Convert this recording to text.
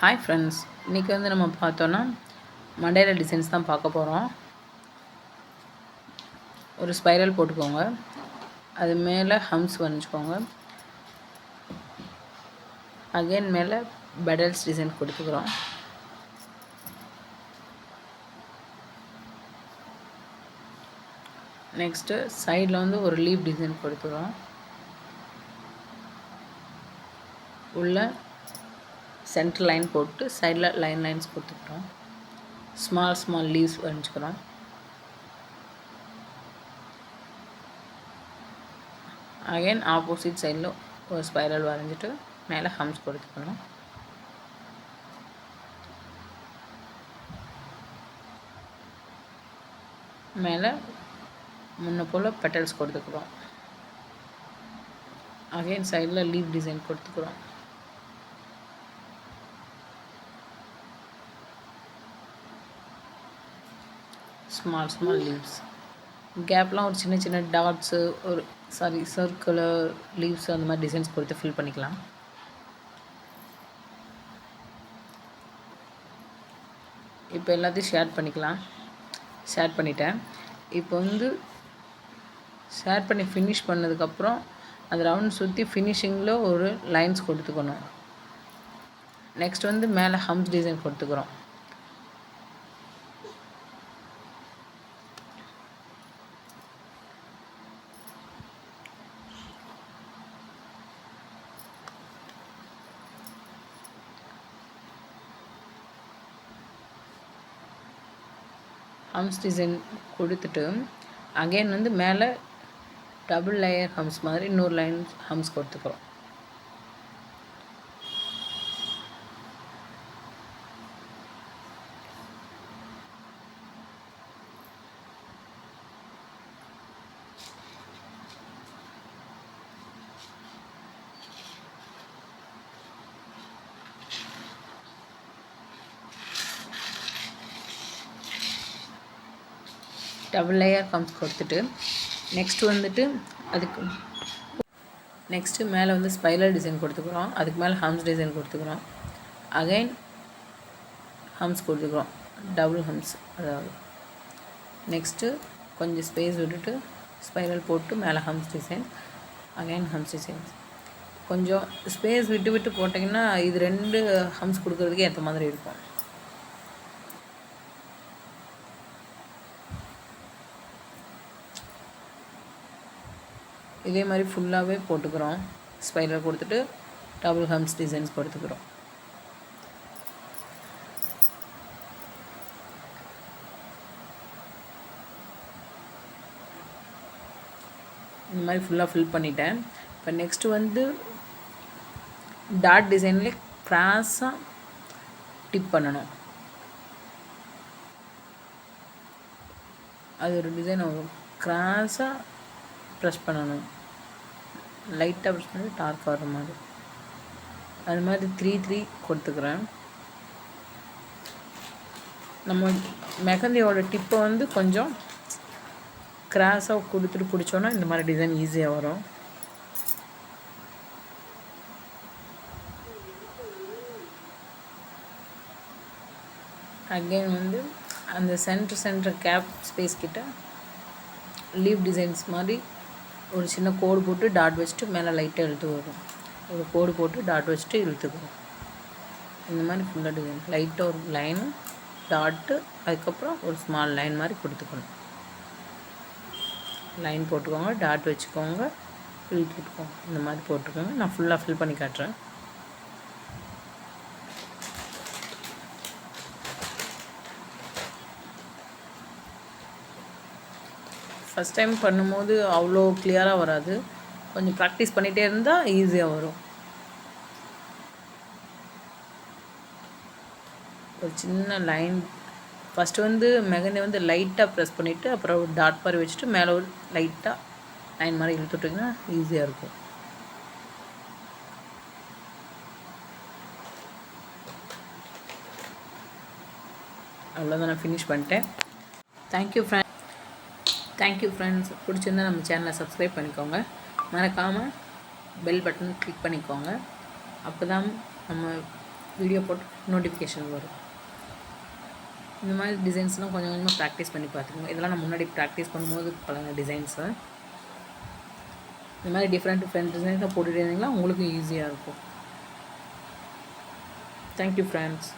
Hi friends, இன்றைக்கி நம்ம பார்த்தோன்னா மண்டையில் டிசைன்ஸ் தான் பார்க்க போகிறோம். ஒரு ஸ்பைரல் போட்டுக்கோங்க, அது மேலே ஹம்ஸ் வரைஞ்சிக்கோங்க. அகைன் மேலே பெடல்ஸ் டிசைன் கொடுத்துக்கிறோம். நெக்ஸ்ட்டு சைடில் ஒரு லீப் டிசைன் கொடுத்துக்கிறோம். உள்ள சென்டர் லைன் போட்டு சைடில் லைன்ஸ் கொடுத்துக்கிறோம். ஸ்மால் லீவ்ஸ் வரைஞ்சிக்கிறோம். அகைன் ஆப்போசிட் சைடில் ஒரு ஸ்பைரல் வரைஞ்சிட்டு மேலே ஹம்ஸ் கொடுத்துக்கணும். மேலே முன்ன போல் பெட்டல்ஸ் கொடுத்துக்கிறோம். அகைன் சைடில் லீவ் டிசைன் கொடுத்துக்கிறோம். ஸ்மால் லீவ்ஸ் கேப்லாம் ஒரு சின்ன டாட்ஸு சர்க்குலர் லீவ்ஸ் அந்த மாதிரி டிசைன்ஸ் கொடுத்து ஃபில் பண்ணிக்கலாம். இப்போ எல்லாத்தையும் ஷேர் பண்ணிட்டேன். இப்போ ஷேர் பண்ணி ஃபினிஷ் பண்ணதுக்கப்புறம் அந்த ரவுண்ட் சுற்றி ஃபினிஷிங்கில் ஒரு லைன்ஸ் கொடுத்துக்கணும். நெக்ஸ்ட் மேலே ஹம்ஸ் டிசைன் கொடுத்துக்கிறோம். ஹம்ஸ் டிசைன் கொடுத்துட்டு அகைன் மேலே டபுள் லேயர் ஹம்ஸ் மாதிரி இன்னொரு லைன் ஹம்ஸ் கொடுத்துக்கிறோம். டபுள் லேயர் ஹம்ஸ் கொடுத்துட்டு நெக்ஸ்ட்டு மேலே ஸ்பைரல் டிசைன் கொடுத்துக்கிறோம். அதுக்கு மேலே ஹம்ஸ் டிசைன் கொடுத்துக்கிறோம். அகைன் ஹம்ஸ் கொடுத்துக்கிறோம், டபுள் ஹம்ஸ். அதாவது நெக்ஸ்ட்டு கொஞ்சம் ஸ்பேஸ் விட்டுட்டு ஸ்பைரல் போட்டு மேலே ஹம்ஸ் டிசைன், அகைன் ஹம்ஸ் டிசைன். கொஞ்சம் ஸ்பேஸ் விட்டு போட்டிங்கன்னா இது 2 ஹம்ஸ் கொடுக்குறதுக்கு ஏற்ற மாதிரி இருக்கும். இதே மாதிரி ஃபுல்லாகவே போட்டுக்கிறோம். ஸ்பைரல் கொடுத்துட்டு டபுள் ஹம்ஸ் டிசைன்ஸ் கொடுத்துக்கிறோம். இந்த மாதிரி ஃபுல்லாக ஃபில் பண்ணிட்டேன். இப்போ நெக்ஸ்ட்டு டாட் டிசைன்லேயே கிராஸாக டிப் பண்ணணும். அது ஒரு டிசைன் கிராஸாக ப்ரெஸ் பண்ணணும். லைட்டாக ப்ரெஸ் பண்ணி டார்க் வர மாதிரி. அது மாதிரி 3 கொடுத்துக்கிறேன். நம்ம மெஹந்தியோட டிப்பை கொஞ்சம் கிராஸாக கொடுத்துட்டு பிடிச்சோன்னா இந்த மாதிரி டிசைன் ஈஸியாக வரும். அகெயின் அந்த சென்டர் கேப் ஸ்பேஸ் கிட்ட லீவ் டிசைன்ஸ் மாதிரி ஒரு சின்ன கோடு போட்டு டாட் வச்சுட்டு மேலே லைட்டாக இழுத்து வரும். ஒரு கோடு போட்டு டாட் வச்சுட்டு இழுத்துக்கிறோம். இந்த மாதிரி ஃபுல்லாக டிசைன் லைட்டாக ஒரு லைனு டாட்டு, அதுக்கப்புறம் ஒரு ஸ்மால் லைன் மாதிரி கொடுத்துக்கணும். லைன் போட்டுக்கோங்க, டாட் வச்சுக்கோங்க, இழுத்துக்கோங்க. இந்த மாதிரி போட்டுக்கோங்க. நான் ஃபுல்லாக ஃபில் பண்ணி காட்டுறேன். ஃபஸ்ட் டைம் பண்ணும்போது அவ்வளோ கிளியராக வராது. கொஞ்சம் ப்ராக்டிஸ் பண்ணிகிட்டே இருந்தால் ஈஸியாக வரும். ஒரு சின்ன லைன் ஃபஸ்ட்டு மெஹந்தி லைட்டாக ப்ரெஸ் பண்ணிவிட்டு அப்புறம் ஒரு டாட் மாதிரி வச்சுட்டு மேலே ஒரு லைட்டாக லைன் மாதிரி இழுத்துட்டிங்கன்னா ஈஸியாக இருக்கும். அவ்வளோதான், நான் ஃபினிஷ் பண்ணிட்டேன். Thank you friends. பிடிச்சிருந்தா நம்ம சேனலை சப்ஸ்கிரைப் பண்ணிக்கோங்க. மறக்காமல் பெல் பட்டன் கிளிக் பண்ணிக்கோங்க. அப்போ தான் நம்ம வீடியோ போட்டு நோட்டிஃபிகேஷன் வரும். இந்த மாதிரி டிசைன்ஸ்லாம் கொஞ்சம் கொஞ்சமாக ப்ராக்டிஸ் பண்ணி பார்த்துக்கோங்க. இதெல்லாம் நான் முன்னாடி ப்ராக்டிஸ் பண்ணும்போது பல டிசைன்ஸு. இந்த மாதிரி டிஃப்ரெண்ட் டிசைன்ஸாக போட்டுகிட்டே இருந்தீங்கன்னா உங்களுக்கு ஈஸியாக இருக்கும். Thank you friends.